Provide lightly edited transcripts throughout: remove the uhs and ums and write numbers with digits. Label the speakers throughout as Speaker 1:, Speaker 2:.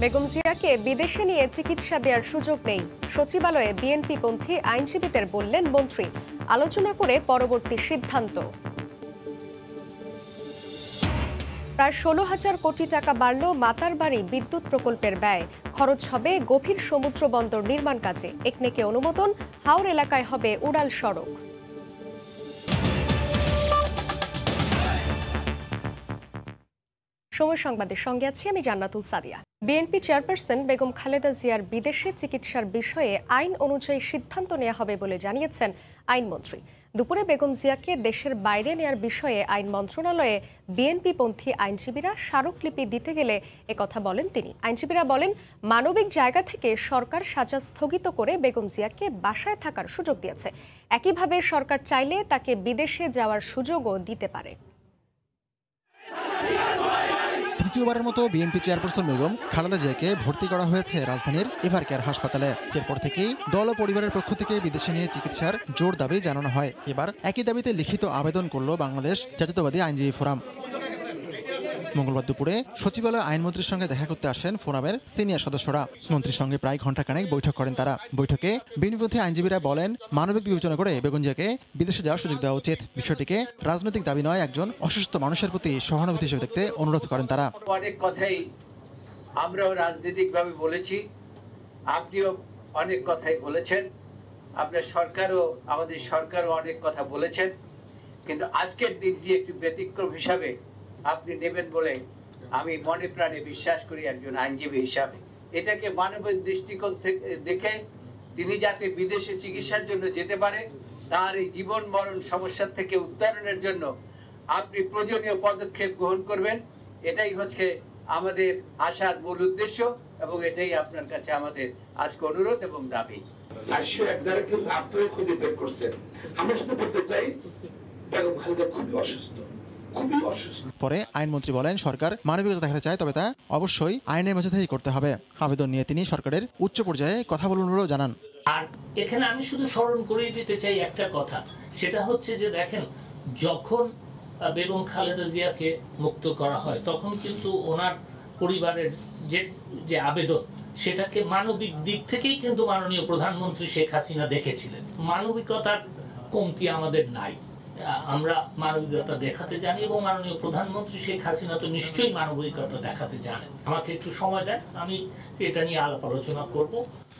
Speaker 1: বেগম জিয়াকে বিদেশে নিয়ে চিকিৎসা দেওয়ার সুযোগ নেই। সচিবালয়ে বিএনপিপন্থী আইনজীবীদের বললেন মন্ত্রী। আলোচনা করে পরবর্তী সিদ্ধান্ত। প্রায় 16,000 কোটি টাকা বাড়ল মাতারবাড়ি বিদ্যুৎ প্রকল্পের ব্যয়। খরচ হবে গভীর সমুদ্র বন্দর নির্মাণ কাজে। একনেকে অনুমোদন, হাওর এলাকায় হবে উড়াল সড়ক। সময় সংবাদের সঙ্গে আছি আমি জান্নাতুল সাদিয়া। বিএনপি চেয়ারপারসন বেগম খালেদা জিয়ার বিদেশে চিকিৎসার বিষয়ে আইন অনুযায়ী সিদ্ধান্ত নেওয়া হবে বলে জানিয়েছেন আইনমন্ত্রী। দুপুরে বেগম জিয়াকে দেশের বাইরে নেয়ার বিষয়ে আইন মন্ত্রণালয়ে বিএনপিপন্থী আইনজীবীরা স্মারকলিপি দিতে গেলে একথা বলেন তিনি। আইনজীবীরা বলেন, মানবিক জায়গা থেকে সরকার সাজা স্থগিত করে বেগম জিয়াকে বাসায় থাকার সুযোগ দিয়েছে। একইভাবে সরকার চাইলে তাকে বিদেশে যাওয়ার সুযোগও দিতে পারে।
Speaker 2: তৃতীয়বারের মতো বিএনপি চেয়ারপারসন বেগম খালেদা জিয়াকে ভর্তি করা হয়েছে রাজধানীর এভারকেয়ার হাসপাতালে। এরপর থেকেই দল ও পরিবারের পক্ষ থেকে বিদেশে নিয়ে চিকিৎসার জোর দাবি জানানো হয়। এবার একই দাবিতে লিখিত আবেদন করল বাংলাদেশ জাতীয়তাবাদী আইনজীবী ফোরাম। মঙ্গলবার দুপুরে সচিবালয়ে আইনমন্ত্রীর সঙ্গে দেখা করতে আসেন ফোরামের সিনিয়র সদস্যরা। মন্ত্রীর সঙ্গে প্রায় ঘণ্টাখানেক বৈঠক করেন তারা। বৈঠকে বিএনপিপন্থী আইনজীবীরা বলেন, মানবিক বিবেচনা করে বেগম জিয়াকে বিদেশে যাওয়ার সুযোগ দেওয়া উচিত। বিষয়টিকে রাজনৈতিক দাবি নয়, একজন অসুস্থ মানুষের প্রতি সহানুভূতি হিসেবে দেখতে অনুরোধ করেন তারা।
Speaker 3: অনেক কথাই আমরাও রাজনৈতিকভাবে বলেছি, আপনিও অনেক কথাই বলেছেন, আপনার সরকারও, আমাদের সরকারও অনেক কথা বলেছেন, কিন্তু আজকের দিনটি একটি ব্যতিক্রম হিসাবে আপনি নেবেন বলে আমি মনে প্রাণে বিশ্বাস করি একজন আইনজীবী হিসাবে। এটাকে মানবিক দৃষ্টিকোণ থেকে দেখে তিনি যাতে বিদেশে চিকিৎসার জন্য যেতে পারে, তার এই জীবন মরণ সমস্যা থেকে উত্তরণের জন্য আপনি প্রয়োজনীয় পদক্ষেপ গ্রহণ করবেন, এটাই হচ্ছে আমাদের আশার মূল উদ্দেশ্য এবং এটাই আপনার কাছে আমাদের আজকে অনুরোধ এবং দাবি।
Speaker 4: আপনারা খুঁজে বের করছেন। আমরা শুধু বলতে চাই, বেগম খালেদা খুবই অসুস্থ।
Speaker 2: পরে আইনমন্ত্রী বলেন, সরকার মানবিকতা দেখাতে চায়, তবে তা অবশ্যই আইনের মধ্যে থেকেই করতে হবে। আবেদন নিয়ে তিনি সরকারের উচ্চ পর্যায়ে কথা বলবেন বলেও জানান।
Speaker 5: আর এখানে আমি শুধু স্মরণ করিয়ে দিতে চাই একটা কথা, সেটা হচ্ছে যে দেখেন, যখন বেগম খালেদা জিয়াকে মুক্ত করা হয় তখন কিন্তু ওনার পরিবারের যে আবেদন, সেটাকে মানবিক দিক থেকেই কিন্তু মাননীয় প্রধানমন্ত্রী শেখ হাসিনা দেখেছিলেন। মানবিকতার কমতি আমাদের নাই, আমরা মানবিকতা দেখাতে জানি এবং মাননীয় প্রধানমন্ত্রী শেখ হাসিনা তো নিশ্চয়ই মানবিকতা দেখাতে জানেন। আমাকে একটু সময় দেন, আমি এটা নিয়ে আলাপ আলোচনা করব।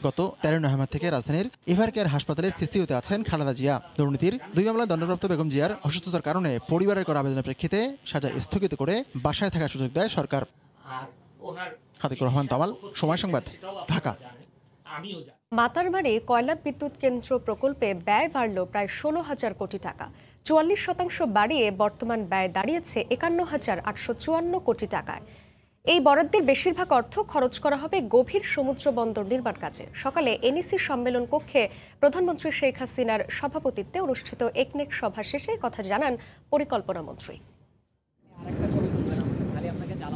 Speaker 2: গত 13 নভেম্বর থেকে রাজধানীর এভারকেয়ার হাসপাতালে সিসিইউতে আছেন খালেদা জিয়া। দুর্নীতির 2 মামলায় দণ্ডপ্রাপ্ত বেগম জিয়ার অসুস্থতার কারণে পরিবারের করা আবেদনের প্রেক্ষিতে সাজা স্থগিত করে বাসায় থাকার সুযোগ দেয় সরকার। হাতিকুর রহমান তামাল, সময় সংবাদ, ঢাকা।
Speaker 1: মাতারবাড়ি কয়লা বিদ্যুৎ কেন্দ্র প্রকল্পে ব্যয় বাড়ল প্রায় 16,000 কোটি টাকা। 44% বাড়িয়ে বর্তমান ব্যয় দাঁড়িয়েছে 51,854 কোটি টাকায়। এই বরাদ্দের বেশিরভাগ অর্থ খরচ করা হবে গভীর সমুদ্র বন্দর নির্মাণ কাজে। সকালে এনইসি সম্মেলন কক্ষে প্রধানমন্ত্রী শেখ হাসিনার সভাপতিত্বে অনুষ্ঠিত একনেক সভা শেষে কথা জানান পরিকল্পনা মন্ত্রী।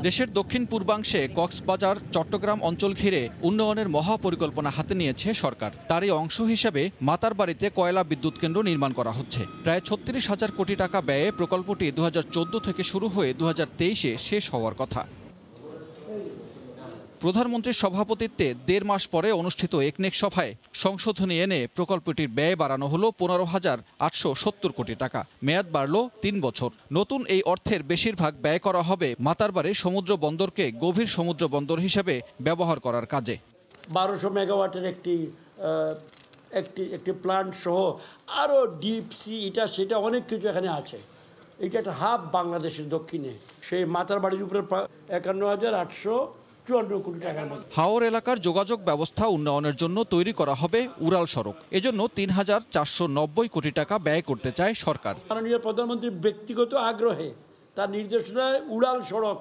Speaker 6: দেশের দক্ষিণ পূর্বাংশে কক্সবাজার, চট্টগ্রাম অঞ্চল ঘিরে উন্নয়নের মহাপরিকল্পনা হাতে নিয়েছে সরকার। তারই অংশ হিসেবে মাতারবাড়িতে কয়লা বিদ্যুৎ কেন্দ্র নির্মাণ করা হচ্ছে। প্রায় 36,000 কোটি টাকা ব্যয়ে প্রকল্পটি 2014 থেকে শুরু হয়ে 2023-এ শেষ হওয়ার কথা। প্রধানমন্ত্রীর সভাপতিত্বে 1.5 মাস পরে অনুষ্ঠিত একনেক সভায় সংশোধনী এনে প্রকল্পটির ব্যয় বাড়ানো হলো 15,870 কোটি টাকা। মেয়াদ বাড়ল 3 বছর। নতুন এই অর্থের বেশিরভাগ ব্যয় করা হবে মাতারবাড়ির সমুদ্র বন্দরকে গভীর সমুদ্র বন্দর হিসেবে ব্যবহার করার কাজে।
Speaker 7: 1200 মেগাওয়াটের একটি প্ল্যান্ট সহ আরও ডিপ সি, এটা সেটা অনেক কিছু এখানে আছে। এটা একটা হাব বাংলাদেশের দক্ষিণে। সেই মাতারবাড়ির উপরে 51,854 কোটি টাকা।
Speaker 6: হাওর এলাকার যোগাযোগ ব্যবস্থা উন্নয়নের জন্য তৈরি করা হবে উড়াল সড়ক। এজন্য 3,490 কোটি টাকা ব্যয় করতে চায় সরকার।
Speaker 7: মাননীয় প্রধানমন্ত্রীর ব্যক্তিগত আগ্রহে তার নির্দেশনায় উড়াল সড়ক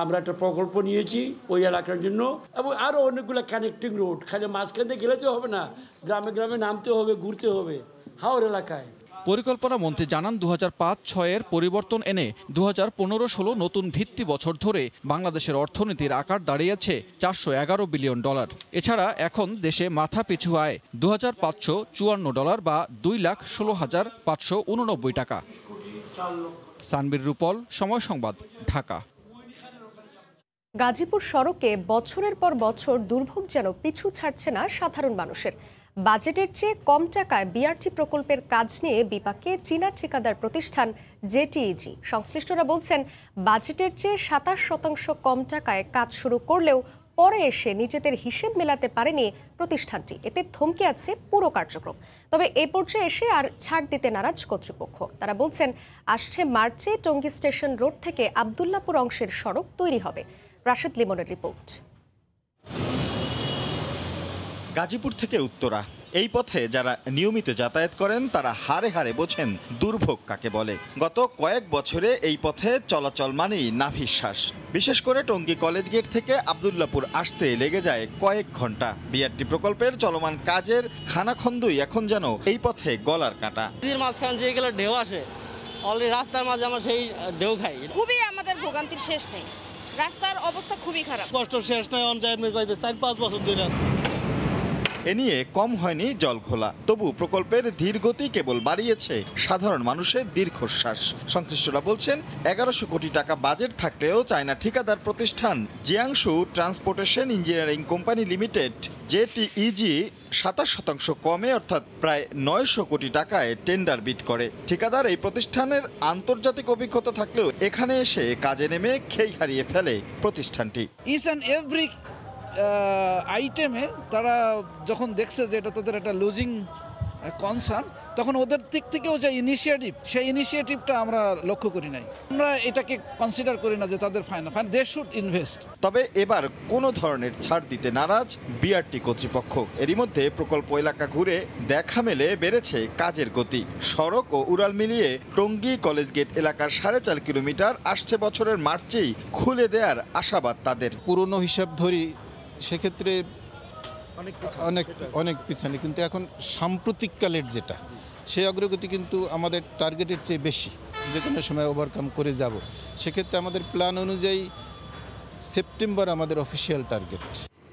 Speaker 7: আমরা একটা প্রকল্প নিয়েছি ওই এলাকার জন্য, এবং আরও অনেকগুলো কানেক্টিং রোড। খালি মাঝখানে গেলে তো হবে না, গ্রামে গ্রামে নামতে হবে, ঘুরতে হবে হাওর এলাকায়।
Speaker 6: পরিকল্পনা মন্ত্রী জানান, 2005-06-এর পরিবর্তন এনে 2015-16 নতুন ভিত্তি বছর ধরে বাংলাদেশের অর্থনীতির আকার দাঁড়িয়েছে $411 বিলিয়ন। এছাড়া এখন দেশে মাথা পিছু আয় $2,554 বা 2,16,589 টাকা। সানবীর রূপল, সময় সংবাদ, ঢাকা।
Speaker 1: গাজীপুর সড়কে বছরের পর বছর দুর্ভোগ যেন পিছু ছাড়ছে না সাধারণ মানুষের। বাজেটের চেয়ে কম টাকায় বিআরটি প্রকল্পের কাজ নিয়ে বিপাকে চীনা ঠিকাদার প্রতিষ্ঠান জেটিইজি। সংশ্লিষ্টরা বলছেন, বাজেটের চেয়ে 27% কম টাকায় কাজ শুরু করলেও পরে এসে নিজেদের হিসেব মেলাতে পারেনি প্রতিষ্ঠানটি। এতে থমকে আছে পুরো কার্যক্রম। তবে এ পর্যায়ে এসে আর ছাড় দিতে নারাজ কর্তৃপক্ষ। তারা বলছেন, আসছে মার্চে টঙ্গী স্টেশন রোড থেকে আবদুল্লাপুর অংশের সড়ক তৈরি হবে। রাশেদ লিমনের রিপোর্ট।
Speaker 8: গাজীপুর থেকে উত্তরা এই পথে যারা নিয়মিত যাতায়াত করেন তারা হাড়ে হাড়ে বোঝেন দুর্ভোগ কাকে বলে। গত কয়েক বছরে এই পথে চলাচল মানেই নাভিশ্বাস। বিশেষ করে টঙ্গী কলেজ গেট থেকে আবদুল্লাপুর আসতে লেগে যায় কয়েক ঘন্টা। বিআরটি প্রকল্পের চলমান কাজের খানাখন্দই এখন যেন এই পথে গলার কাঁটা।
Speaker 9: মাঝখান যেগুলো ঢেউ আসে, অলরেডি রাস্তার মাঝে আমরা সেই ঢেউ খাই।
Speaker 10: খুবই আমাদের ভোগান্তির শেষ নেই, রাস্তার অবস্থা খুবই খারাপ।
Speaker 9: কষ্ট শেষ নয়, 4-5 বছর ধরে।
Speaker 8: এ নিয়ে কম হয়নি জল ঘোলা, তবু প্রকল্পের ধীর গতি কেবল বাড়িয়েছে সাধারণ মানুষের দীর্ঘশ্বাস। সংশ্লিষ্টরা বলছেন, 1100 কোটি টাকা বাজেট থাকলেও চায়না ঠিকাদার প্রতিষ্ঠান Jiangsu transportation engineering company limited JTEG 27% কমে অর্থাৎ প্রায় 900 কোটি টাকায় টেন্ডার বিড করে। ঠিকাদার এই প্রতিষ্ঠানের আন্তর্জাতিক অভিজ্ঞতা থাকলেও এখানে এসে কাজে নেমে খেই হারিয়ে ফেলে প্রতিষ্ঠানটি।
Speaker 11: ইচ অ্যান্ড এভরি আইটেমে তারা যখন দেখছে যে এটা তাদের একটা লুজিং কনসার্ন, তখন ওদের দিক থেকেও যে ইনিশিয়েটিভ, সেই ইনিশিয়েটিভটা আমরা লক্ষ্য করি নাই। আমরা এটাকে কনসিডার করি না যে তাদের ফাইন দে শুড ইনভেস্ট।
Speaker 8: তবে এবার কোনো ধরনের ছাড় দিতে নারাজ বিআরটি কর্তৃপক্ষ। এরই মধ্যে প্রকল্প এলাকা ঘুরে দেখা মেলে বেড়েছে কাজের গতি। সড়ক ও উড়াল মিলিয়ে টঙ্গী কলেজ গেট এলাকার 4.5 কিলোমিটার আসছে বছরের মার্চেই খুলে দেওয়ার আশাবাদ তাদের।
Speaker 12: পুরনো হিসাব ধরি সেক্ষেত্রে অনেক পিছনে, কিন্তু এখন সাম্প্রতিককালের যেটা সেই অগ্রগতি কিন্তু আমাদের টার্গেটের চেয়ে বেশি। যে কোনো সময় ওভারকাম করে যাব। সেক্ষেত্রে আমাদের প্ল্যান অনুযায়ী সেপ্টেম্বর আমাদের অফিসিয়াল টার্গেট।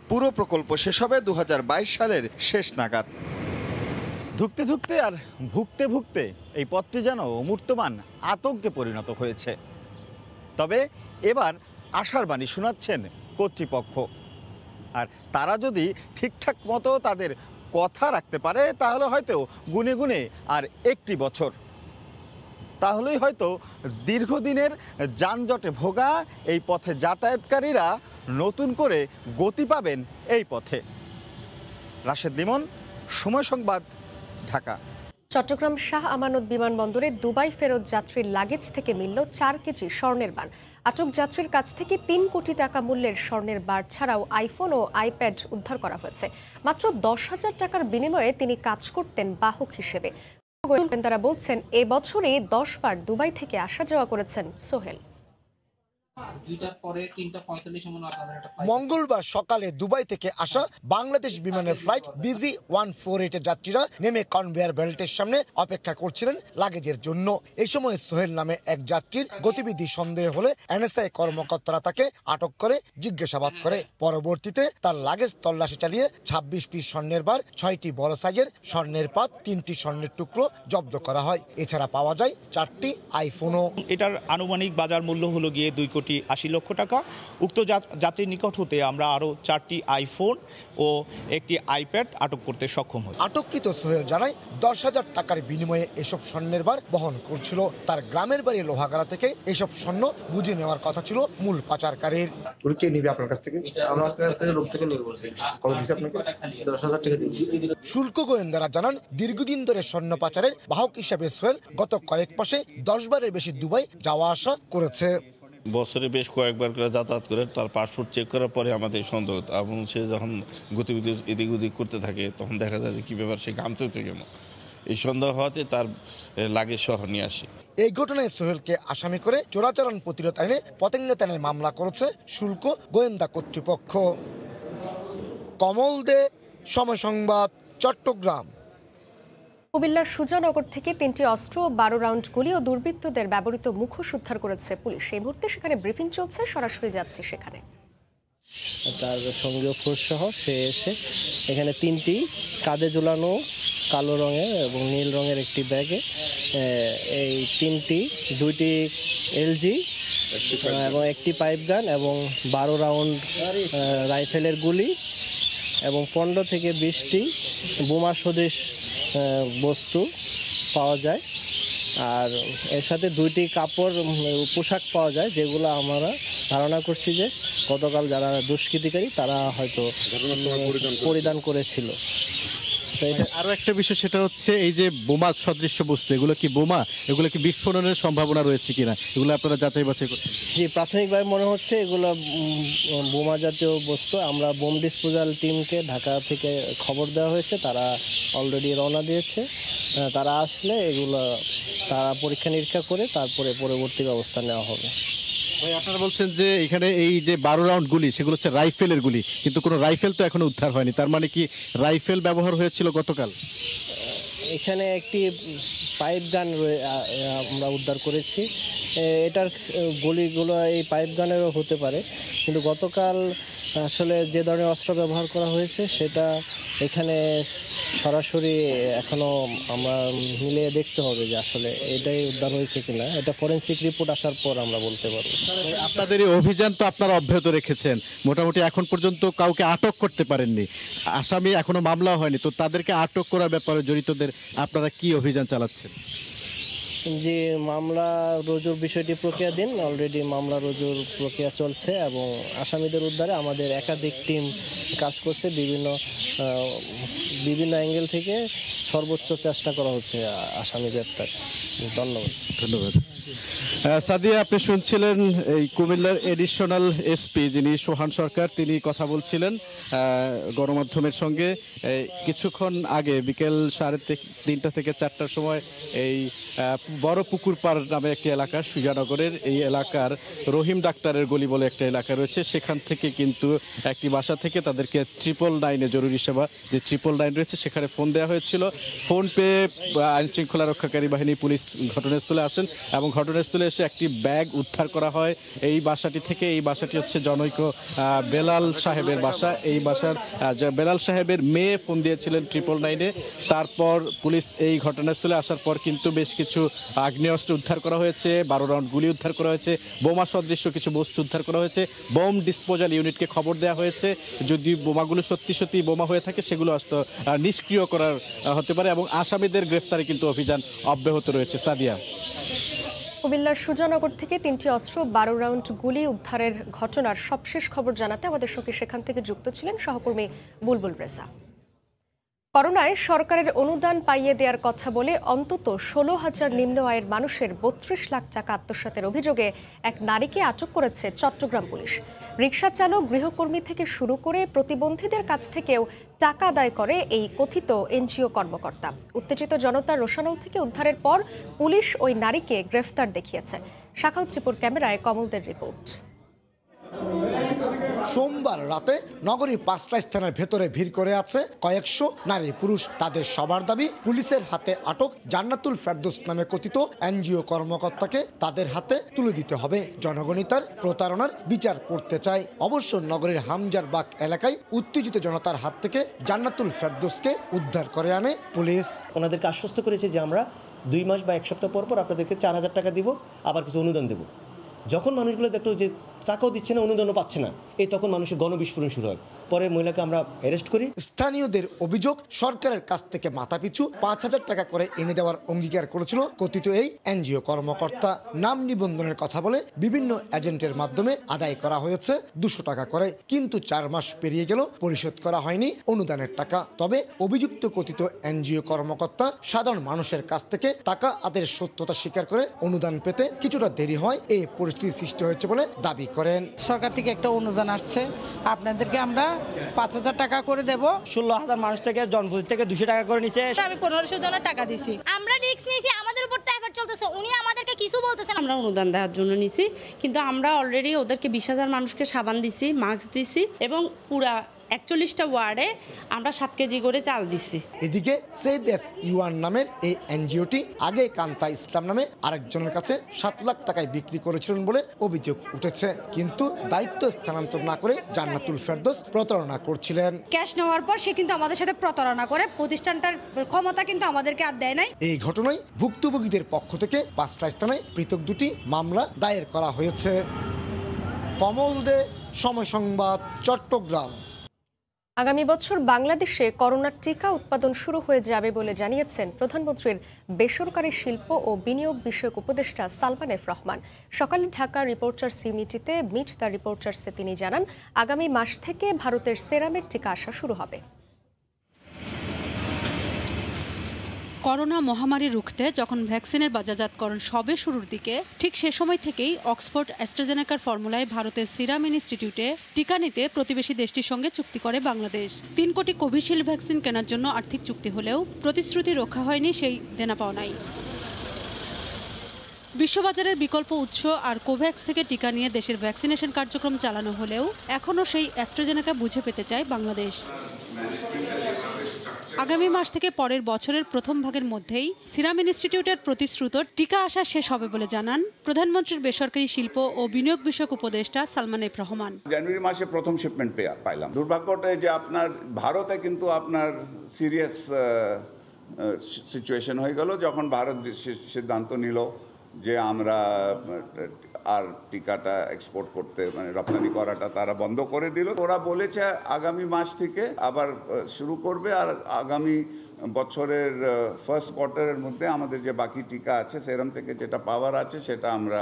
Speaker 8: পুরো প্রকল্প শেষ হবে 2022 সালের শেষ নাগাদ।
Speaker 13: ধুকতে ধুকতে আর ভুগতে ভুগতে এই পথটি যেন মূর্তমান আতঙ্কে পরিণত হয়েছে। তবে এবার আশার বাণী শোনাচ্ছেন কর্তৃপক্ষ। আর তারা যদি ঠিকঠাক মতো তাদের কথা রাখতে পারে তাহলে হয়তো গুনে গুনে আর একটি বছর, তাহলেই হয়তো দীর্ঘদিনের যানজটে ভোগা এই পথে যাতায়াতকারীরা নতুন করে গতি পাবেন এই পথে। রাশেদ লিমন, সময় সংবাদ, ঢাকা।
Speaker 1: চট্টগ্রাম শাহ আমানত বিমানবন্দরে দুবাই ফেরত যাত্রীর লাগেজ থেকে মিলল 4 কেজি স্বর্ণের বার। আটক যাত্রীর কাছ থেকে 3 কোটি টাকা মূল্যের স্বর্ণের বার ছাড়াও আইফোন ও আইপ্যাড উদ্ধার করা হয়েছে। মাত্র 10,000 টাকার বিনিময়ে তিনি কাজ করতেন বাহক হিসেবে। তারা বলছেন, এবছরে 10 বার দুবাই থেকে আসা যাওয়া করেছেন সোহেল।
Speaker 14: মঙ্গলবার সকালে দুবাই থেকে আসা বাংলাদেশ বিমানের ফ্লাইট BG148 যাত্রীরা নেমে কনভেয়ার বেল্টের সামনে অপেক্ষা করছিলেন লাগেজের জন্য। এই সময় সোহেল নামে এক যাত্রীর গতিবিধি সন্দেহ হলে NSA কর্মকর্তারা তাকে আটক করে জিজ্ঞাসাবাদ করে। পরবর্তীতে তার লাগেজ তল্লাশি চালিয়ে 26 পিস স্বর্ণের বার, 6টি বড় সাইজের স্বর্ণের পাত, 3টি স্বর্ণের টুকরো জব্দ করা হয়। এছাড়া পাওয়া যায় 4টি আইফোনও।
Speaker 15: এটার আনুমানিক বাজার মূল্য হলো গিয়ে 2,80,00,000 টাকা। উক্ত যাত্রীর নিকট হতে আমরা আরও 4টি আইফোন ও একটি আইপ্যাড আটক করতে সক্ষম হই।
Speaker 14: আটককৃত সোহেল জানায় 10,000 টাকার বিনিময়ে এসব স্বর্ণের বার বহন করছিল। তার গ্রামের বাড়ি লোহাগাড়া থেকে এসব স্বর্ণ বুঝে নেওয়ার কথা ছিল মূল পাচারকারীর।
Speaker 16: কে নিবে আপনার কাছ থেকে? আমার কাছ থেকে লোক থেকে নিয়ে বলছে। কত দিছে আপনাকে? 10,000 টাকা দিয়েছি।
Speaker 14: শুল্ক গোয়েন্দারা জানান, দীর্ঘদিন ধরে স্বর্ণ পাচারের বাহক হিসেবে সোহেল গত কয়েক মাসে 10 বারের বেশি দুবাই যাওয়া আসা করেছে।
Speaker 17: বছরে বেশ কয়েকবার করে যাতায়াত করে তার পাসপোর্ট চেক করার পরে আমাদের সন্দেহ, এবং সে যখন গতিবিধি এদিক ওদিক করতে থাকে তখন দেখা যায় যে কী ব্যাপার, সে ঘামতেছে কেন, এই সন্দেহ হওয়াতে তার লাগেজ সহ নিয়ে আসে।
Speaker 14: এই ঘটনায় সোহেলকে আসামি করে চোরাচালান প্রতিরোধ আইনে পতেঙ্গা থানায় মামলা করেছে শুল্ক গোয়েন্দা কর্তৃপক্ষ। কমল দে, সময় সংবাদ, চট্টগ্রাম।
Speaker 1: কুমিল্লার সুজানগর থেকে 3টি অস্ত্র, 12 রাউন্ড গুলি ও দুর্বৃত্তদের ব্যবহৃত মুখোশ উদ্ধার করেছে পুলিশ। এই মুহূর্তে সেখানে ব্রিফিং চলছে, সরাসরি যাচ্ছে সেখানে।
Speaker 18: তার সঙ্গে ফোর্স সহ সে এসে এখানে 3টি কাঁধে ঝুলানো কালো রঙের এবং নীল রঙের একটি ব্যাগে এই 2টি LG এবং একটি পাইপ গান এবং 12 রাউন্ড রাইফেলের গুলি এবং 15 থেকে 20টি বোমা সদৃশ বস্তু পাওয়া যায়। আর এর সাথে 2টি কাপড় পোশাক পাওয়া যায়, যেগুলো আমরা ধারণা করছি যে গতকাল যারা দুষ্কৃতিকারী তারা হয়তো পরিধান করেছিল।
Speaker 19: আরো একটা বিষয়, সেটা হচ্ছে এই যে বোমা সদৃশ্য বস্তু, এগুলো কি বোমা, এগুলো কি বিস্ফোরণের সম্ভাবনা রয়েছে কিনা, এগুলো আপনারা যাচাই বাছাই করছেন?
Speaker 18: জি, প্রাথমিকভাবে মনে হচ্ছে এগুলো বোমা জাতীয় বস্তু। আমরা বোম ডিসপোজাল টিমকে ঢাকা থেকে খবর দেওয়া হয়েছে, তারা অলরেডি রওনা দিয়েছে। তারা আসলে এগুলো তারা পরীক্ষা নিরীক্ষা করে তারপরে পরবর্তী ব্যবস্থা নেওয়া হবে।
Speaker 19: ভাই, আপনারা বলছেন যে এখানে এই যে 12 রাউন্ড গুলি, সেগুলো হচ্ছে রাইফেলের গুলি, কিন্তু কোনো রাইফেল তো এখনো উদ্ধার হয়নি। তার মানে কি রাইফেল ব্যবহার হয়েছিল গতকাল?
Speaker 18: এখানে একটি পাইপ গান আমরা উদ্ধার করেছি। এটার গুলিগুলো এই পাইপ গানেরও হতে পারে, কিন্তু গতকাল আসলে যে ধরনের অস্ত্র ব্যবহার করা হয়েছে সেটা এখানে সরাসরি এখনও আমরা মিলিয়ে দেখতে হবে যে আসলে এটাই উদ্ধার হয়েছে কিনা। এটা ফরেনসিক রিপোর্ট আসার পর আমরা বলতে পারবো।
Speaker 19: আপনাদের এই অভিযান তো আপনারা অব্যাহত রেখেছেন, মোটামুটি এখন পর্যন্ত কাউকে আটক করতে পারেননি, আসামি এখনো মামলা হয়নি, তো তাদেরকে আটক করার ব্যাপারে জড়িতদের আপনারা কি অভিযান চালাচ্ছেন?
Speaker 18: যে মামলা রুজুর বিষয়টি প্রক্রিয়াধীন, অলরেডি মামলা রুজুর প্রক্রিয়া চলছে এবং আসামিদের উদ্ধারে আমাদের একাধিক টিম কাজ করছে। বিভিন্ন অ্যাঙ্গেল থেকে সর্বোচ্চ চেষ্টা করা হচ্ছে আসামি গ্রেপ্তার।
Speaker 19: ধন্যবাদ। সাদিয়া, আপনি শুনছিলেন এই কুমিল্লার এডিশনাল এসপি যিনি সোহান সরকার, তিনি কথা বলছিলেন গণমাধ্যমের সঙ্গে। কিছুক্ষণ আগে বিকেল 3:30 থেকে 4টার সময় এই বড় পুকুর পাড় নামে একটি এলাকা, সুজানগরের এই এলাকার রহিম ডাক্তারের গলি বলে একটা এলাকা রয়েছে, সেখান থেকে কিন্তু একটি বাসা থেকে তাদেরকে 999 জরুরি সেবা যে 999 রয়েছে সেখানে ফোন দেওয়া হয়েছিল। ফোন পেয়ে আইনশৃঙ্খলা রক্ষাকারী বাহিনী পুলিশ ঘটনাস্থলে আসেন এবং ঘটনাস্থলে এসে একটি ব্যাগ উদ্ধার করা হয় এই বাসাটি থেকে। এই বাসাটি হচ্ছে জনৈক বেলাল সাহেবের বাসা। এই বাসার বেলাল সাহেবের মেয়ে ফোন দিয়েছিলেন 999-এ। তারপর পুলিশ এই ঘটনাস্থলে আসার পর কিন্তু বেশ কিছু আগ্নেয়াস্ত্র উদ্ধার করা হয়েছে, 12 রাউন্ড গুলি উদ্ধার করা হয়েছে, বোমা সদৃশ্য কিছু বস্তু উদ্ধার করা হয়েছে। বোম ডিসপোজাল ইউনিটকে খবর দেওয়া হয়েছে, যদি বোমাগুলো সত্যি সত্যি বোমা হয়ে থাকে সেগুলো নিষ্ক্রিয় করার হতে পারে এবং আসামিদের গ্রেফতারে কিন্তু অভিযান অব্যাহত রয়েছে। সাদিয়া,
Speaker 1: কুমিল্লার সুজানগর থেকে 3টি অস্ত্র 12 রাউন্ড গুলি উদ্ধারের ঘটনার সবশেষ খবর জানাতে আমাদের সঙ্গে সেখান থেকে যুক্ত ছিলেন সহকর্মী বুলবুল রেজা। করোনায় সরকারের অনুদান পাইয়ে দেওয়ার কথা বলে অন্তত 16,000 নিম্ন আয়ের মানুষের 32 লাখ টাকা আত্মসাতের অভিযোগে এক নারীকে আটক করেছে চট্টগ্রাম পুলিশ। রিকশা চালক, গৃহকর্মী থেকে শুরু করে প্রতিবন্ধীদের কাছ থেকেও টাকা আদায় করে এই কথিত এনজিও কর্মকর্তা। উত্তেজিত জনতার রোষানল থেকে উদ্ধারের পর পুলিশ ওই নারীকে গ্রেফতার দেখিয়েছে। শাখাউত টিপুর ক্যামেরায় কমলদের রিপোর্ট।
Speaker 14: সোমবার রাতে নগরীর 5টা স্থানের ভেতরে ভিড় করে আছে কয়েকশো নারী পুরুষ। তাদের সবার দাবি পুলিশের হাতে আটক জান্নাতুল ফেরদৌস নামে কথিত এনজিও কর্মকর্তাকে তাদের হাতে তুলে দিতে হবে। জনগণিতার প্রতারণার বিচার করতে চায়। অবশ্য নগরীর হামজারবাগ এলাকায় উত্তেজিত জনতার হাত থেকে জান্নাতুল ফেরদৌসকে উদ্ধার করে আনে পুলিশ।
Speaker 20: ওনাদেরকে আশ্বস্ত করেছে যে আমরা 2 মাস বা 1 সপ্তাহ পর পর আপনাদেরকে 4,000 টাকা দিব, আবার কিছু অনুদান দেব। যখন মানুষগুলো দেখলো যে টাকাও দিচ্ছে না, অনুদানও পাচ্ছে না, তখন মানুষের গণবিস্ফোরণ শুরু হয়। পরে মহিলাকে আমরা অ্যারেস্ট করি।
Speaker 14: স্থানীয়দের অভিযোগ, সরকারের কাছ থেকে মাথা পিছু 5,000 টাকা করে এনে দেওয়ার অঙ্গীকার করেছিল কথিত এই এনজিও কর্মকর্তা। নাম নিবন্ধনের কথা বলে বিভিন্ন এজেন্টের মাধ্যমে আদায় করা হয়েছে 200 টাকা করে, কিন্তু 4 মাস পেরিয়ে গেল পরিশোধ করা হয়নি অনুদানের টাকা। তবে অভিযুক্ত কথিত এনজিও কর্মকর্তা সাধারণ মানুষের কাছ থেকে টাকা আদায়ের সত্যতা স্বীকার করে অনুদান পেতে কিছুটা দেরি হয় এই পরিস্থিতি সৃষ্টি হয়েছে বলে দাবি করেন।
Speaker 21: সরকার থেকে একটা অনুদান আসছে, আপনাদেরকে আমরা 5,000 টাকা করে দেব।
Speaker 20: 16,000 মানুষ থেকে জনপ্রতি থেকে 200 টাকা করে নিছে।
Speaker 21: আমি 1500 জনের টাকা দিছি।
Speaker 22: আমরা রিস্ক নিয়েছি, আমাদের উপর তো এফর্ট চলতেছে, উনি আমাদেরকে কিছু বলতেছেন।
Speaker 23: আমরা অনুদান দেওয়ার জন্য নিছি, কিন্তু আমরা অলরেডি ওদেরকে 20,000 মানুষকে সাবান দিছি, মাস্ক দিছি এবং পুরা
Speaker 10: 41টা ওয়ার্ডে আমরা 7 কেজি করে চাল দিছি।
Speaker 14: এদিকে সেভ এস ইউয়ান নামের এই এনজিওটি আগে কান্তা ইসলাম নামে আরেকজনের কাছে 7 লাখ টাকায় বিক্রি করেছিলেন বলে অভিযোগ উঠেছে, কিন্তু দায়িত্ব স্থানান্তর না করে জান্নাতুল ফেরদৌস প্রতারণা করছিলেন।
Speaker 3: ক্যাশ নেওয়ার পর সে কিন্তু আমাদের সাথে প্রতারণা করে, প্রতিষ্ঠানটার ক্ষমতা কিন্তু আমাদেরকে আর দেয় নাই।
Speaker 14: এই ঘটনায় ভুক্তভোগীদের পক্ষ থেকে 5টা স্থানে পৃথক 2টি মামলা দায়ের করা হয়েছে। কমল দে, সময় সংবাদ, চট্টগ্রাম।
Speaker 1: আগামী বছর বাংলাদেশে করোনার টিকা উৎপাদন শুরু হয়ে যাবে বলে জানিয়েছেন প্রধানমন্ত্রীর বেসরকারি শিল্প ও বিনিয়োগ বিষয়ক উপদেষ্টা সালমান এফ রহমান। সকালে ঢাকা রিপোর্টার্স ইউনিটিতে মিট দ্য রিপোর্টার্সে তিনি জানান, আগামী মাস থেকে ভারতের সেরামের টিকা আসা শুরু হবে।
Speaker 4: করোনা মহামারী রুখতে যখন ভ্যাকসিনের বাজারজাতকরণ সবে শুরুর দিকে, ঠিক সে সময় থেকেই অক্সফোর্ড অ্যাস্ট্রাজেনেকার ফর্মুলায় ভারতের সিরাম ইনস্টিটিউটে টিকা নিতে প্রতিবেশী দেশটির সঙ্গে চুক্তি করে বাংলাদেশ। 3 কোটি কোভিশিল্ড ভ্যাকসিন কেনার জন্য আর্থিক চুক্তি হলেও প্রতিশ্রুতি রক্ষা হয়নি সেই দেনা পাওনায়। বিশ্ববাজারের বিকল্প উৎস আর কোভ্যাক্স থেকে টিকা নিয়ে দেশের ভ্যাকসিনেশন কার্যক্রম চালানো হলেও এখনও সেই অ্যাস্ট্রাজেনেকা বুঝে পেতে চায় বাংলাদেশ। আগামী মাস থেকে পরের বছরের প্রথম ভাগের মধ্যেই সিরাম ইনস্টিটিউটের প্রতিশ্রুত টিকা আসা শেষ হবে বলে জানান প্রধানমন্ত্রীর বেসরকারি শিল্প ও বিনিয়োগ বিষয়ক উপদেষ্টা সালমান এফ রহমান।
Speaker 23: জানুয়ারি মাসে প্রথম শিপমেন্ট পাইলাম। দুর্ভাগ্যটা যে আপনার ভারতে কিন্তু আপনার সিরিয়াস সিচুয়েশন হয়ে গেল যখন ভারত সিদ্ধান্ত নিল যে আমরা আর টিকাটা এক্সপোর্ট করতে মানে রপ্তানি করাটা তারা বন্ধ করে দিল। ওরা বলেছে আগামী মাস থেকে আবার শুরু করবে, আর আগামী বছরের ফার্স্ট কোয়ার্টারের মধ্যে আমাদের যে বাকি টিকা আছে সেরম থেকে যেটা পাওয়ার আছে সেটা আমরা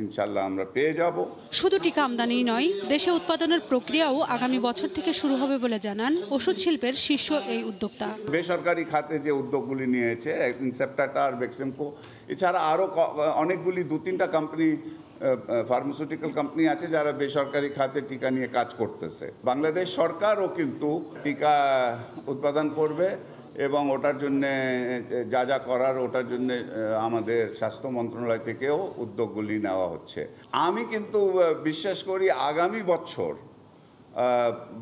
Speaker 23: ইনশাল্লাহ আমরা পেয়ে যাব। শুধু টিকা আমদানি নয়, দেশে উৎপাদনের প্রক্রিয়াও আগামী বছর থেকে শুরু হবে বলে জানান ওষুধ শিল্পের শীর্ষ এই উদ্যোক্তা। বেসরকারি খাতে যে উদ্যোগগুলি নিয়েছে ইনসেপ্টাটা আর বেক্সিমকো, এছাড়া আরও অনেকগুলি 2-3টা কোম্পানি ফার্মাসিউটিক্যাল কোম্পানি আছে যারা বেসরকারি খাতে টিকা নিয়ে কাজ করতেছে। বাংলাদেশ সরকারও কিন্তু টিকা উৎপাদন করবে এবং ওটার জন্য যা যা করার ওটার জন্য আমাদের স্বাস্থ্য মন্ত্রণালয় থেকেও উদ্যোগগুলি নেওয়া হচ্ছে। আমি কিন্তু বিশ্বাস করি আগামী বছর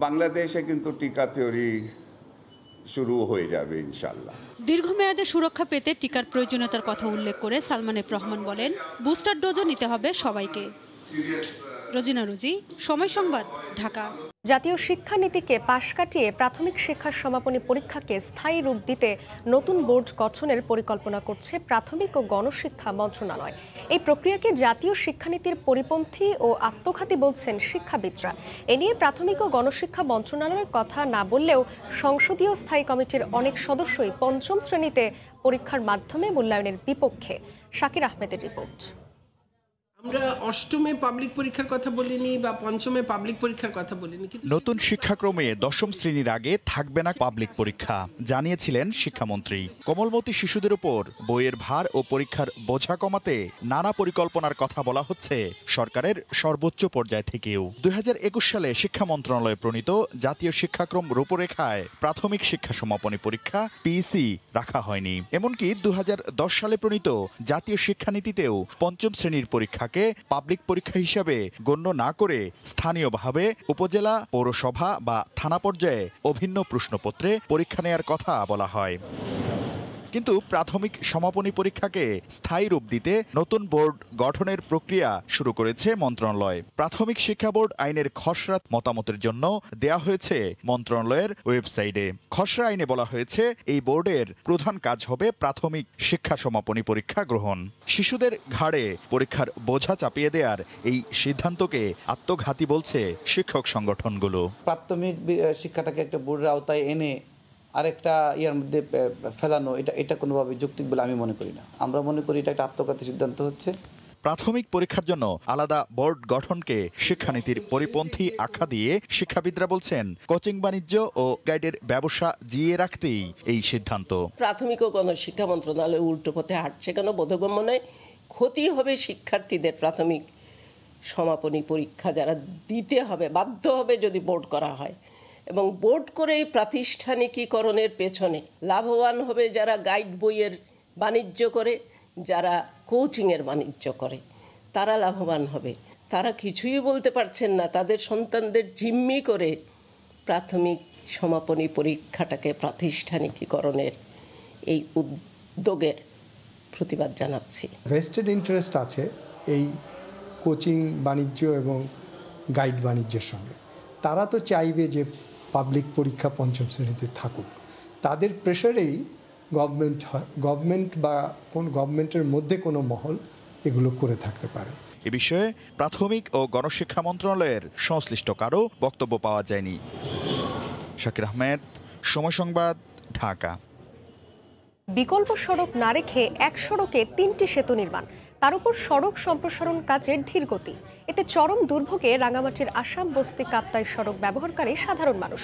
Speaker 23: বাংলাদেশে কিন্তু টিকা থিওরি শুরু হয়ে যাবে ইনশাল্লাহ। দীর্ঘমেয়াদে সুরক্ষা পেতে টিকার প্রয়োজনীয়তার কথা উল্লেখ করে সালমান এফ রহমান বলেন, বুস্টার ডোজও নিতে হবে সবাইকে। রোজিনা রুজি, সময় সংবাদ, ঢাকা।
Speaker 1: জাতীয় শিক্ষানীতিকে পাশ কাটিয়ে প্রাথমিক শিক্ষার সমাপনী পরীক্ষাকে স্থায়ী রূপ দিতে নতুন বোর্ড গঠনের পরিকল্পনা করছে প্রাথমিক ও গণশিক্ষা মন্ত্রণালয়। এই প্রক্রিয়াকে জাতীয় শিক্ষানীতির পরিপন্থী ও আত্মঘাতী বলছেন শিক্ষাবিদরা। এ নিয়ে প্রাথমিক ও গণশিক্ষা মন্ত্রণালয়ের কথা না বললেও সংসদীয় স্থায়ী কমিটির অনেক সদস্যই পঞ্চম শ্রেণীতে পরীক্ষার মাধ্যমে মূল্যায়নের বিপক্ষে। শাকির আহমেদের রিপোর্ট।
Speaker 24: আমরা অষ্টমে পাবলিক পরীক্ষার কথা বলিনি বা পঞ্চমে পাবলিক পরীক্ষার কথা বলিনি।
Speaker 8: নতুন শিক্ষাক্রমে 10ম শ্রেণীর আগে থাকবে না পাবলিক পরীক্ষা জানিয়েছিলেন শিক্ষামন্ত্রী। কোমলমতি শিশুদের উপর বইয়ের ভার ও পরীক্ষার বোঝা কমাতে নানা পরিকল্পনার কথা বলা হচ্ছে সরকারের সর্বোচ্চ পর্যায় থেকেও। 2021 সালে শিক্ষা মন্ত্রণালয়ে প্রণীত জাতীয় শিক্ষাক্রম রূপরেখায় প্রাথমিক শিক্ষা সমাপনী পরীক্ষা পিইসি রাখা হয়নি। এমনকি 2010 সালে প্রণীত জাতীয় শিক্ষানীতিতেও পঞ্চম শ্রেণীর পরীক্ষা পাবলিক পরীক্ষা হিসাবে গণ্য না করে স্থানীয়ভাবে উপজেলা, পৌরসভা বা থানা পর্যায়ে অভিন্ন প্রশ্নপত্রে পরীক্ষা নেয়ার কথা বলা হয়। কিন্তু প্রাথমিক সমাপনী পরীক্ষাকে স্থায়ী রূপ দিতে নতুন বোর্ড গঠনের প্রক্রিয়া শুরু করেছে মন্ত্রণালয়। প্রাথমিক শিক্ষা বোর্ড আইনের খসড়া মতামতের জন্য দেয়া হয়েছে মন্ত্রণালয়ের ওয়েবসাইটে। খসড়া আইনে বলা হয়েছে এই বোর্ডের প্রধান কাজ হবে প্রাথমিক শিক্ষা সমাপনী পরীক্ষা গ্রহণ। শিশুদের ঘাড়ে পরীক্ষার বোঝা চাপিয়ে দেওয়ার এই সিদ্ধান্তকে আত্মঘাতী বলছে শিক্ষক সংগঠনগুলো।
Speaker 25: প্রাথমিক শিক্ষাটাকে একটা বোর্ডের আওতায় এনে আরেকটা ইয়ার মধ্যে ফেলানো, এটা কোনোভাবে যৌক্তিক বলে আমি মনে করি না। আমরা মনে করি এটা একটা আত্মঘাতী সিদ্ধান্ত হচ্ছে। প্রাথমিক পরীক্ষার জন্য আলাদা বোর্ড গঠনকে শিক্ষানীতির পরিপন্থী আখ্যা দিয়ে শিক্ষাবিদরা বলছেন কোচিং বাণিজ্য ও গাইডের ব্যবসা জিয়ে রাখতেই এই সিদ্ধান্ত।
Speaker 26: প্রাথমিক ও গণশিক্ষা মন্ত্রণালয় উল্টো পথে হাঁটছে কেন বোধগম্য নয়। ক্ষতি হবে শিক্ষার্থীদের। প্রাথমিক সমাপনী পরীক্ষা যারা দিতে হবে বাধ্য হবে যদি বোর্ড করা হয়, এবং বোর্ড করে প্রাতিষ্ঠানিকীকরণের পেছনে লাভবান হবে যারা গাইড বইয়ের বাণিজ্য করে, যারা কোচিংয়ের বাণিজ্য করে, তারা লাভবান হবে। তারা কিছুই বলতে পারছেন না। তাদের সন্তানদের জিম্মি করে প্রাথমিক সমাপনী পরীক্ষাটাকে প্রাতিষ্ঠানিকীকরণের এই উদ্যোগের প্রতিবাদ জানাচ্ছি।
Speaker 2: ভেস্টেড ইন্টারেস্ট আছে এই কোচিং বাণিজ্য এবং গাইড বাণিজ্যের সঙ্গে। তারা তো চাইবে যে পাবলিক পরীক্ষা পঞ্চম শ্রেণীতে থাকুক। তাদের প্রেশারেই গভর্নমেন্ট বা কোন গভর্নমেন্টের মধ্যে কোনো মহল এগুলো করে থাকতে পারে।
Speaker 8: এ বিষয়ে প্রাথমিক ও গণশিক্ষা মন্ত্রণালয়ের সংশ্লিষ্ট কারো বক্তব্য পাওয়া যায়নি। শাকির আহমেদ, সময় সংবাদ, ঢাকা।
Speaker 1: বিকল্প সড়ক না রেখে এক সড়কে 3টি সেতু নির্মাণ, তার উপর সড়ক সম্প্রসারণ কাজের ধীর গতি। এতে চরম দুর্ভোগে রাঙামাটির আসাম বস্তি কাপ্তাই সড়ক ব্যবহারকারী সাধারণ মানুষ।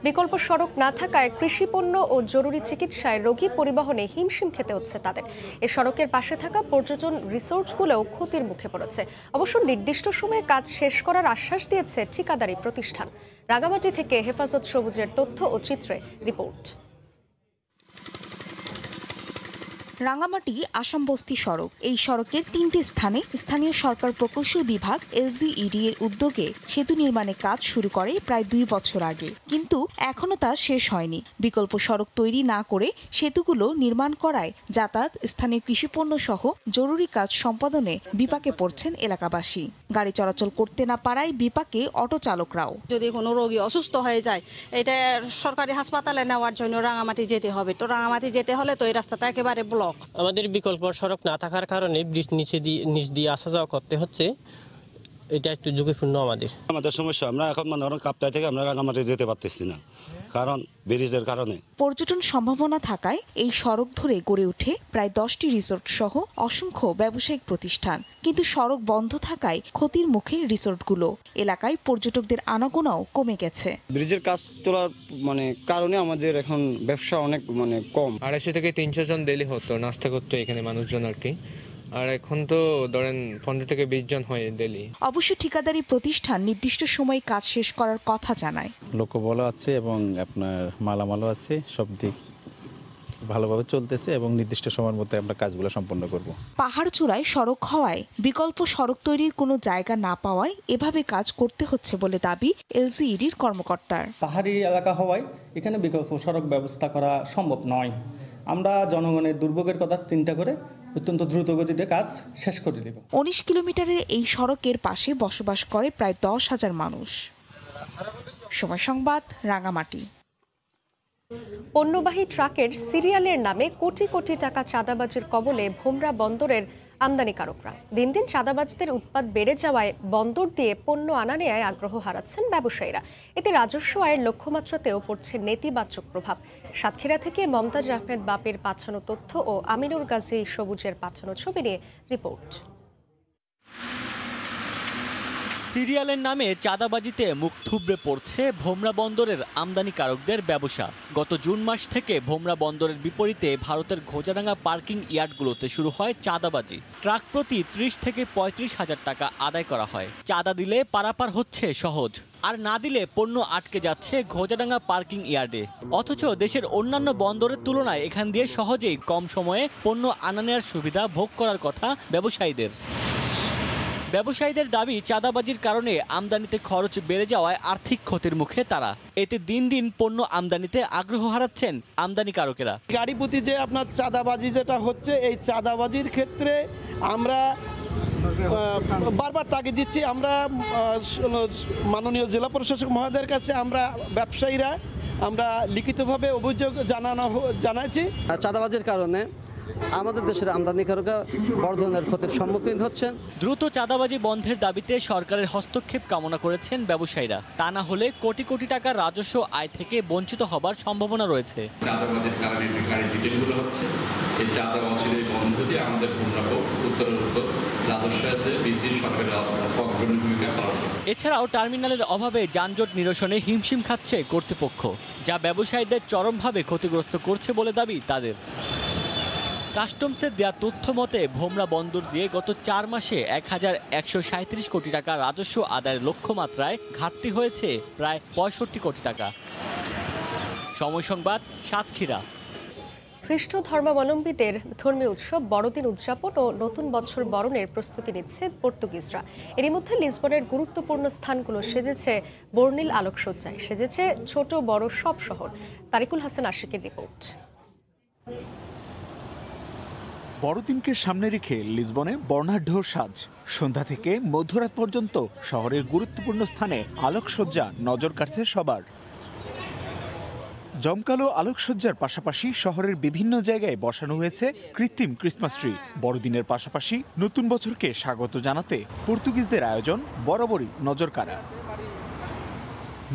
Speaker 1: বিকল্প সড়ক না থাকায় কৃষিপণ্য ও জরুরি চিকিৎসায় রোগী পরিবহনে হিমশিম খেতে হচ্ছে তাদের। এ সড়কের পাশে থাকা পর্যটন রিসোর্টগুলোও ক্ষতির মুখে পড়েছে। অবশ্য নির্দিষ্ট সময়ে কাজ শেষ করার আশ্বাস দিয়েছে ঠিকাদারি প্রতিষ্ঠান। রাঙামাটি থেকে হেফাজত সবুজের তথ্য ও চিত্রে রিপোর্ট।
Speaker 5: রাঙামাটি আসাম বস্তি সড়ক। এই সড়কের 3টি স্থানে স্থানীয় সরকার প্রকৌশল বিভাগ LGED এর উদ্যোগে সেতু নির্মাণের কাজ শুরু করে প্রায় 2 বছর আগে, কিন্তু এখনো তা শেষ হয়নি। বিকল্প সড়ক তৈরি না করে সেতুগুলো নির্মাণ করায় যাতায়াত, স্থানীয় কৃষিপণ্য সহ জরুরি কাজ সম্পাদনে বিপাকে পড়ছেন এলাকাবাসী। গাড়ি চলাচল করতে না পারায় বিপাকে অটো চালকরাও।
Speaker 6: যদি কোনো রোগী অসুস্থ হয়ে যায়, এটা সরকারি হাসপাতালে নেওয়ার জন্য রাঙামাটি যেতে হবে। তো রাঙামাটি যেতে হলে তো এই রাস্তাটা একেবারে ব্লক।
Speaker 7: আমাদের বিকল্প সড়ক না থাকার কারণে ব্রিজ নিচ দিয়ে আসা যাওয়া করতে হচ্ছে। এটা একটু ঝুঁকিপূর্ণ আমাদের
Speaker 9: সমস্যা। আমরা এখন কাপ্তাই থেকে আমরা রাঙামাটি যেতে পারতেছি না, কারণ ব্রিজের কারণে।
Speaker 5: পর্যটন সম্ভাবনা থাকায় এই সড়ক ধরে গড়ে ওঠে প্রায় 10টি রিসোর্ট সহ অসংখ্য ব্যবসায়িক প্রতিষ্ঠান, কিন্তু সড়ক বন্ধ থাকায় ক্ষতির মুখে রিসোর্টগুলো। এলাকায় পর্যটকদের আনাগোনাও কমে গেছে।
Speaker 9: ব্রিজের কাজ তোলার কারণে আমাদের এখন ব্যবসা অনেক কম।
Speaker 11: 250 থেকে 300 জন ডেইলি হতো, নাস্তা করতো এখানে মানুষজন আর কি। আর এখন তো ধরেন 15 থেকে 20 জন হয় ডেইলি।
Speaker 5: অবশ্য ঠিকাদারি প্রতিষ্ঠান নির্দিষ্ট সময়ে কাজ শেষ করার কথা জানায়।
Speaker 9: লোকবল আছে এবং আপনার মালামালও আছে, সব দিক ভালোভাবে চলতেছে এবং নির্দিষ্ট সময়ের মধ্যে আমরা কাজগুলো সম্পন্ন করব।
Speaker 5: পাহাড় চূড়ায় সড়ক হওয়ায় বিকল্প সড়ক তৈরির কোনো জায়গা না পাওয়ায় এভাবে কাজ করতে হচ্ছে বলে দাবি LGEDর কর্মকর্তার।
Speaker 27: পাহাড়ি এলাকা হওয়ায় এখানে বিকল্প সড়ক ব্যবস্থা করা সম্ভব নয়। আমরা জনগণের দুর্ভোগের কথা চিন্তা করে অত্যন্ত দ্রুত গতিতে কাজ শেষ করে দেব।
Speaker 5: 19 কিলোমিটারের এই সড়কের পাশে বসবাস করে প্রায় 10,000 মানুষ। সময় সংবাদ, রাঙামাটি।
Speaker 1: পণ্যবাহী ট্রাকের সিরিয়ালের নামে কোটি কোটি টাকা চাঁদাবাজির কবলে ভোমরা বন্দরের আমদানিকারকরা। দিন দিন চাঁদাবাজদের উৎপাত বেড়ে যাওয়ায় বন্দর দিয়ে পণ্য আনা নেয়ায় আগ্রহ হারাচ্ছেন ব্যবসায়ীরা। এতে রাজস্ব আয়ের লক্ষ্যমাত্রাতেও পড়ছে নেতিবাচক প্রভাব। সাতক্ষীরা থেকে মমতাজ আহমেদ বাপের পাঠানো তথ্য ও আমিনুর গাজী সবুজের পাঠানো ছবি নিয়ে রিপোর্ট।
Speaker 28: সিরিয়ালের নামে চাঁদাবাজিতে মুখ থুবড়ে পড়ছে ভোমরা বন্দরের আমদানিকারকদের ব্যবসা। গত জুন মাস থেকে ভোমরা বন্দরের বিপরীতে ভারতের ঘোজাডাঙ্গা পার্কিং ইয়ার্ডগুলোতে শুরু হয় চাঁদাবাজি। ট্রাক প্রতি 30 থেকে 35 হাজার টাকা আদায় করা হয়। চাঁদা দিলে পারাপার হচ্ছে সহজ, আর না দিলে পণ্য আটকে যাচ্ছে ঘোজাডাঙ্গা পার্কিং ইয়ার্ডে। অথচ দেশের অন্যান্য বন্দরের তুলনায় এখান দিয়ে সহজেই কম সময়ে পণ্য আনা নেওয়ার সুবিধা ভোগ করার কথা ব্যবসায়ীদের। ব্যবসায়ীদের দাবি, চাঁদাবাজির কারণে আমদানিতে খরচ বেড়ে যাওয়ায় আর্থিক ক্ষতির মুখে তারা। এতে দিন দিন পণ্য আমদানিতে আগ্রহ হারাচ্ছেন আমদানিকারকেরা।
Speaker 9: গাড়ি প্রতি যে আপনার চাঁদাবাজি যেটা হচ্ছে, এই চাঁদাবাজির ক্ষেত্রে আমরা বারবার তাগিদ দিচ্ছি। আমরা মাননীয় জেলা প্রশাসক মহোদয়ের কাছে আমরা ব্যবসায়ীরা আমরা লিখিতভাবে অভিযোগ জানাচ্ছি।
Speaker 18: চাঁদাবাজির কারণে আমাদের দেশের আমদানিকারকরা বড় ধরনের ক্ষতির সম্মুখীন হচ্ছেন।
Speaker 28: দ্রুত চাঁদাবাজি বন্ধের দাবিতে সরকারের হস্তক্ষেপ কামনা করেছেন ব্যবসায়ীরা। তা না হলে কোটি কোটি টাকার রাজস্ব আয় থেকে বঞ্চিত হবার সম্ভাবনা রয়েছে।
Speaker 29: চাঁদাবাজির কারণে গাড়ির ডিটেলগুলো হচ্ছে, এই চাঁদাবাজির বন্ধ দিয়ে আমাদের উত্তরের রাজস্ব বৃদ্ধির সরকারের অগ্রণী ভূমিকা পালন করে।
Speaker 28: এছাড়াও টার্মিনালের অভাবে যানজট নিরসনে হিমশিম খাচ্ছে কর্তৃপক্ষ, যা ব্যবসায়ীদের চরমভাবে ক্ষতিগ্রস্ত করছে বলে দাবি তাদের। কাস্টমসের দেওয়া তথ্য মতে ভোমরা বন্দর দিয়ে গত 4 মাসে 1137 কোটি টাকা রাজস্ব আদায়ের লক্ষ্যমাত্রায় ঘাটতি হয়েছে প্রায় 65 কোটি টাকা। সময় সংবাদ, সাতক্ষীরা।
Speaker 1: খ্রিস্ট ধর্মাবলম্বীদের ধর্মীয় উৎসব বড়দিন উদযাপন ও নতুন বছর বরণের প্রস্তুতি নিচ্ছে পর্তুগিজরা। এরই মধ্যে লিসবনের গুরুত্বপূর্ণ স্থানগুলো সেজেছে বর্ণিল আলোকসজ্জায়, সেজেছে ছোট বড় সব শহর। তারিকুল হাসান আশিকের রিপোর্ট।
Speaker 12: বড়দিনকে সামনে রেখে লিসবনে বর্ণাঢ্য সাজ। সন্ধ্যা থেকে মধ্যরাত পর্যন্ত শহরের গুরুত্বপূর্ণ স্থানে আলোকসজ্জা নজর কাটছে সবার। জমকালো আলোকসজ্জার পাশাপাশি শহরের বিভিন্ন জায়গায় বসানো হয়েছে কৃত্রিম ক্রিসমাস ট্রি। বড়দিনের পাশাপাশি নতুন বছরকে স্বাগত জানাতে পর্তুগিজদের আয়োজন বরাবরই নজর কাড়া।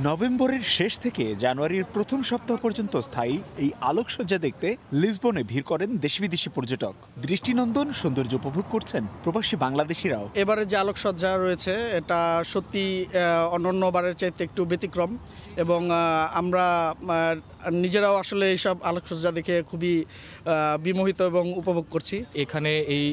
Speaker 12: নভেম্বরের শেষ থেকে জানুয়ারির প্রথম সপ্তাহ পর্যন্ত স্থায়ী এই আলোকসজ্জা দেখতে লিসবনে ভিড় করেন দেশি বিদেশি পর্যটক। দৃষ্টিনন্দন সৌন্দর্য উপভোগ করছেন প্রবাসী বাংলাদেশিরাও।
Speaker 9: এবারে যে আলোকসজ্জা রয়েছে এটা সত্যি অন্যান্য বারের চাইতে একটু ব্যতিক্রম, এবং আমরা নিজেরাও আসলে এইসব আলোকসজ্জা দেখে খুবই বিমোহিত এবং উপভোগ করছি।
Speaker 13: এখানে এই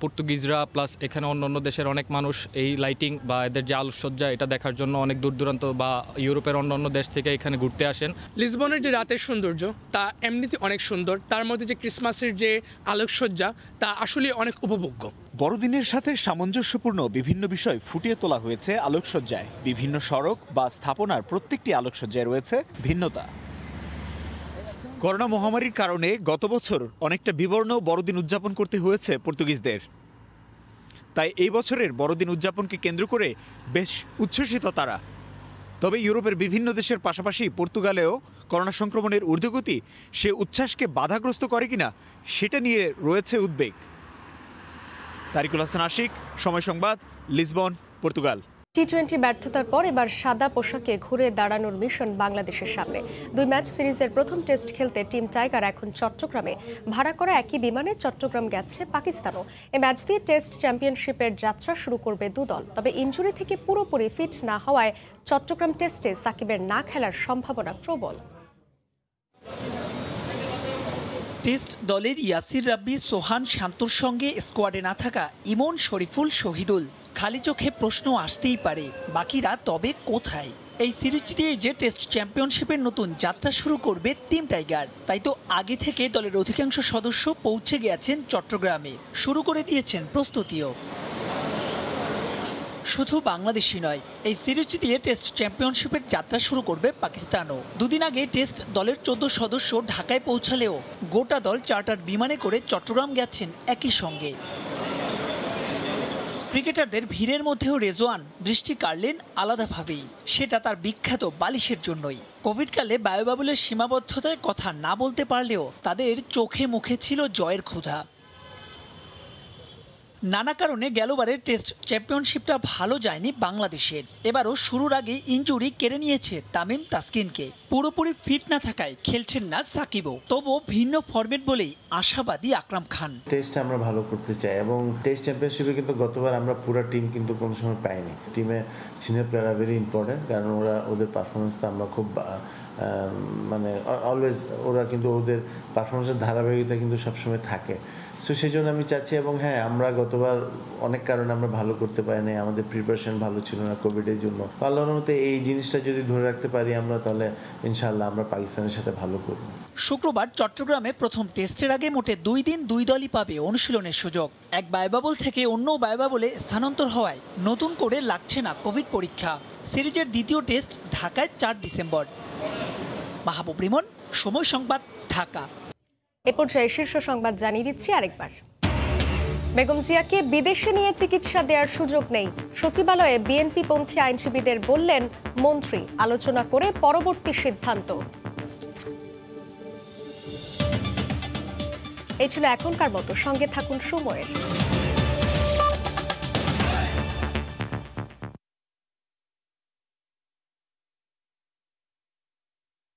Speaker 13: পর্তুগিজরা প্লাস এখানে অন্য দেশের অনেক মানুষ এই লাইটিং বা এদের যে আলোকসজ্জা এটা দেখার জন্য অনেক দূর দূরান্ত বা ইউরোপের অন্য দেশ থেকে এখানে ঘুরতে আসেন।
Speaker 24: লিসবনের যে রাতের সৌন্দর্য তা এমনিতে অনেক সুন্দর, তার মধ্যে যে ক্রিসমাসের যে আলোকসজ্জা তা আসলে অনেক উপভোগ্য।
Speaker 12: বড়দিনের সাথে সামঞ্জস্যপূর্ণ বিভিন্ন বিষয় ফুটিয়ে তোলা হয়েছে আলোকসজ্জায়। বিভিন্ন সড়ক বা স্থাপনার প্রত্যেকটি আলোকসজ্জায় রয়েছে ভিন্নতা। করোনা মহামারীর কারণে গত বছর অনেকটা বিবর্ণ বড়দিন উদযাপন করতে হয়েছে পর্তুগিজদের। তাই এই বছরের বড়দিন উদযাপনকে কেন্দ্র করে বেশ উচ্ছ্বসিত তারা। তবে ইউরোপের বিভিন্ন দেশের পাশাপাশি পর্তুগালেও করোনা সংক্রমণের ঊর্ধ্বগতি সে উচ্ছ্বাসকে বাধাগ্রস্ত করে কিনা সেটা নিয়ে রয়েছে উদ্বেগ। তারিকুল হাসান আশিক, সময় সংবাদ, লিসবন, পর্তুগাল।
Speaker 1: টি-20 ব্যর্থতার পর এবার সাদা পোশাকে ঘুরে দাঁড়ানোর মিশন বাংলাদেশের সামনে। 2 ম্যাচ সিরিজের প্রথম টেস্ট খেলতে টিম টাইগার এখন চট্টগ্রামে। ভাড়া করা একই বিমানে চট্টগ্রাম গেছে পাকিস্তানও। এই ম্যাচ দিয়ে টেস্ট চ্যাম্পিয়নশিপের যাত্রা শুরু করবে দুদল। তবে ইনজুরি থেকে পুরোপুরি ফিট না হওয়ায় চট্টগ্রাম টেস্টে সাকিবের না খেলার সম্ভাবনা প্রবল।
Speaker 15: টেস্ট দলের ইয়াসির রাব্বি, সোহান, শান্তর সঙ্গে স্কোয়াডে না থাকা ইমন, শরীফুল, শহীদুল। খালি চোখে প্রশ্ন আসতেই পারে, বাকিরা তবে কোথায়? এই সিরিজ দিয়ে যে টেস্ট চ্যাম্পিয়নশিপের নতুন যাত্রা শুরু করবে টিম টাইগার, তাই তো আগে থেকে দলের অধিকাংশ সদস্য পৌঁছে গেছেন চট্টগ্রামে, শুরু করে দিয়েছেন প্রস্তুতিও। শুধু বাংলাদেশই নয়, এই সিরিজ দিয়ে টেস্ট চ্যাম্পিয়নশিপের যাত্রা শুরু করবে পাকিস্তানও। দুদিন আগে টেস্ট দলের 14 সদস্য ঢাকায় পৌঁছালেও গোটা দল চার্টার বিমানে করে চট্টগ্রাম গেছেন একই সঙ্গে। ক্রিকেটারদের ভিড়ের মধ্যেও রেজওয়ান দৃষ্টি কাড়লেন আলাদাভাবেই, সেটা তার বিখ্যাত বালিশের জন্যই। কোভিডকালে বায়ুবাবুলের সীমাবদ্ধতায় কথা না বলতে পারলেও তাদের চোখে মুখে ছিল জয়ের ক্ষুধা। নানা কারণে গেলবারের টেস্ট চ্যাম্পিয়নশিপটা ভালো যায়নি বাংলাদেশের। এবারও শুরুর আগে ইনজুরি কেড়ে নিয়েছে তামিম, তাসকিনকে। পুরোপুরি ফিট না থাকায় খেলছেন না সাকিবও। তবুও ভিন্ন ফরম্যাট বলেই আশাবাদী আকরাম খান।
Speaker 16: টেস্টে আমরা ভালো করতে চাই, এবং টেস্ট চ্যাম্পিয়নশিপে কিন্তু গতবার আমরা পুরো টিম কিন্তু কোনো সময় পাইনি। টিমে সিনিয়র প্লেয়াররা ভেরি ইম্পর্টেন্ট, কারণ ওদের পারফরমেন্সটা আমরা খুব মানে অলওয়েজ ওরা কিন্তু ওদের পারফরমেন্সের ধারাবাহিকতা কিন্তু সবসময় থাকে। সো সেই জন্য আমি চাচ্ছি, এবং হ্যাঁ আমরা গতবার অনেক কারণে আমরা ভালো করতে পারিনি, আমাদের প্রিপারেশন ভালো ছিল না কোভিডের জন্য। আল্লাহর মতে এই জিনিসটা যদি ধরে রাখতে পারি আমরা, তাহলে ইনশাআল্লাহ আমরা পাকিস্তানের সাথে ভালো করব।
Speaker 15: শুক্রবার চট্টগ্রামে প্রথম টেস্টের আগে মোটে 2 দিন 2 দলই পাবে অনুশীলনের সুযোগ। এক বায়ুবাবল থেকে অন্য বায়ুবাবলে স্থানান্তর হওয়ায় নতুন করে লাগছে না কোভিড পরীক্ষা। সিরিজের দ্বিতীয় টেস্ট ঢাকায় 4 ডিসেম্বর। মাহবুব রিমন, সময় সংবাদ, ঢাকা।
Speaker 1: এ পর্যায়ে শীর্ষ সংবাদ জানিয়ে দিচ্ছি আরেকবার। বেগম জিয়াকে বিদেশে নিয়ে চিকিৎসা দেওয়ার সুযোগ নেই, সচিবালয়ে বিএনপি পন্থী আইনজীবীদের বললেন মন্ত্রী। আলোচনা করে পরবর্তী সিদ্ধান্ত। এই ছিল এখনকার মতো, সঙ্গে থাকুন সময়ের।